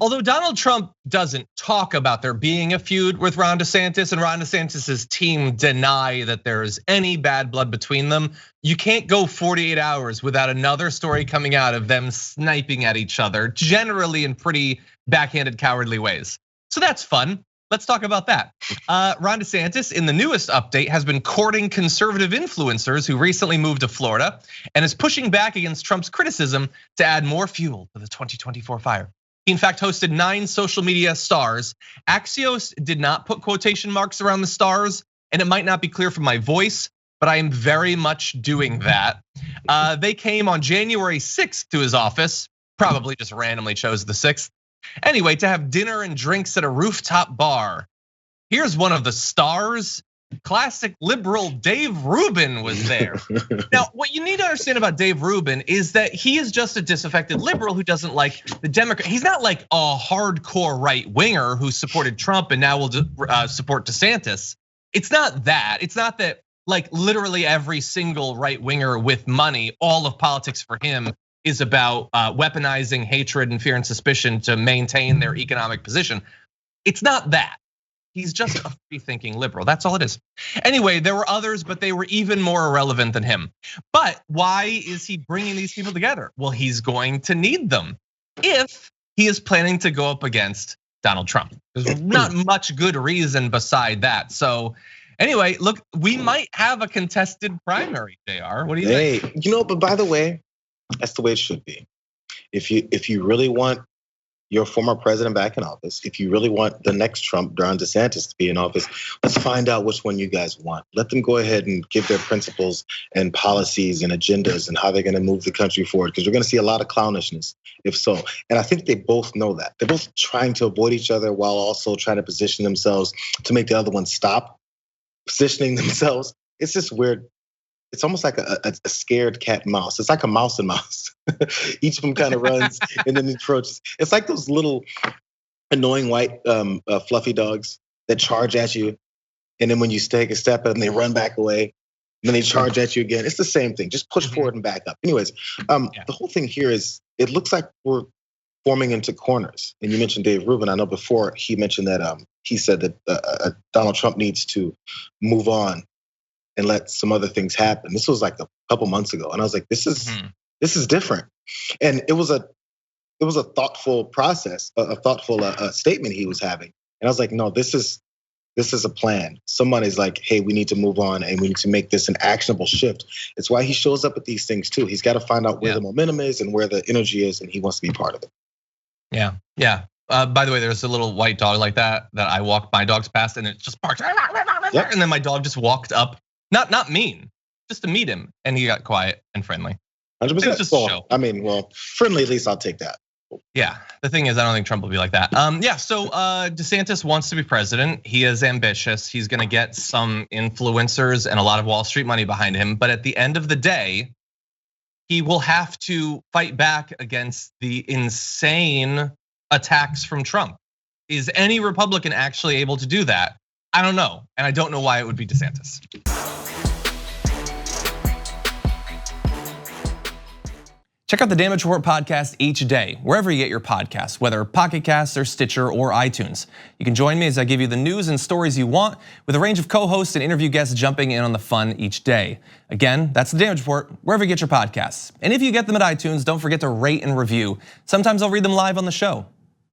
Although Donald Trump doesn't talk about there being a feud with Ron DeSantis, and Ron DeSantis' team deny that there is any bad blood between them, you can't go 48 hours without another story coming out of them sniping at each other, generally in pretty backhanded, cowardly ways. So that's fun. Let's talk about that. Ron DeSantis, in the newest update, has been courting conservative influencers who recently moved to Florida and is pushing back against Trump's criticism to add more fuel to the 2024 fire. He in fact hosted 9 social media stars. Axios did not put quotation marks around the stars, and it might not be clear from my voice, but I am very much doing that. They came on January 6th to his office, probably just randomly chose the 6th. Anyway, to have dinner and drinks at a rooftop bar. Here's one of the stars. Classic liberal Dave Rubin was there. Now, what you need to understand about Dave Rubin is that he is just a disaffected liberal who doesn't like the Democrat. He's not like a hardcore right winger who supported Trump and now will support DeSantis. It's not that. It's not that like literally every single right winger with money, all of politics for him is about weaponizing hatred and fear and suspicion to maintain their economic position. It's not that. He's just a free-thinking liberal. That's all it is. Anyway, there were others, but they were even more irrelevant than him. But why is he bringing these people together? Well, he's going to need them if he is planning to go up against Donald Trump. There's not much good reason beside that. So anyway, look, we might have a contested primary, JR. What do you think? Hey, but by the way, that's the way it should be. If you really want your former president back in office, if you really want the next Trump, Ron DeSantis, to be in office, let's find out which one you guys want. Let them go ahead and give their principles and policies and agendas and how they're going to move the country forward, because we're going to see a lot of clownishness if so. And I think they both know that. They're both trying to avoid each other while also trying to position themselves to make the other one stop positioning themselves. It's just weird. It's almost like a scared cat and mouse. It's like a mouse and mouse. Each of them kind of runs and then approaches. It's like those little annoying white fluffy dogs that charge at you. And then when you take a step and they run back away, and then they charge at you again. It's the same thing, just push forward and back up. Anyways, the whole thing here is, it looks like forming into corners. And you mentioned Dave Rubin. I know before he mentioned that he said that Donald Trump needs to move on and let some other things happen. This was like a couple months ago, and I was like, this is different. And it was a thoughtful process, a thoughtful statement he was having. And I was like, no, this is a plan. Somebody's like, hey, we need to move on and we need to make this an actionable shift. It's why he shows up at these things too. He's got to find out where the momentum is and where the energy is, and he wants to be part of it. Yeah. By the way, there's a little white dog like that I walk my dogs past, and it just barks. And then my dog just walked up, not mean, just to meet him, and he got quiet and friendly. 100%. Just a show. I mean, well, friendly, at least I'll take that. Yeah, the thing is, I don't think Trump will be like that. So DeSantis wants to be president. He is ambitious. He's gonna get some influencers and a lot of Wall Street money behind him. But at the end of the day, he will have to fight back against the insane attacks from Trump. Is any Republican actually able to do that? I don't know, and I don't know why it would be DeSantis. Check out the Damage Report podcast each day, wherever you get your podcasts, whether Pocket Casts or Stitcher or iTunes. You can join me as I give you the news and stories you want, with a range of co-hosts and interview guests jumping in on the fun each day. Again, that's the Damage Report, wherever you get your podcasts. And if you get them at iTunes, don't forget to rate and review. Sometimes I'll read them live on the show.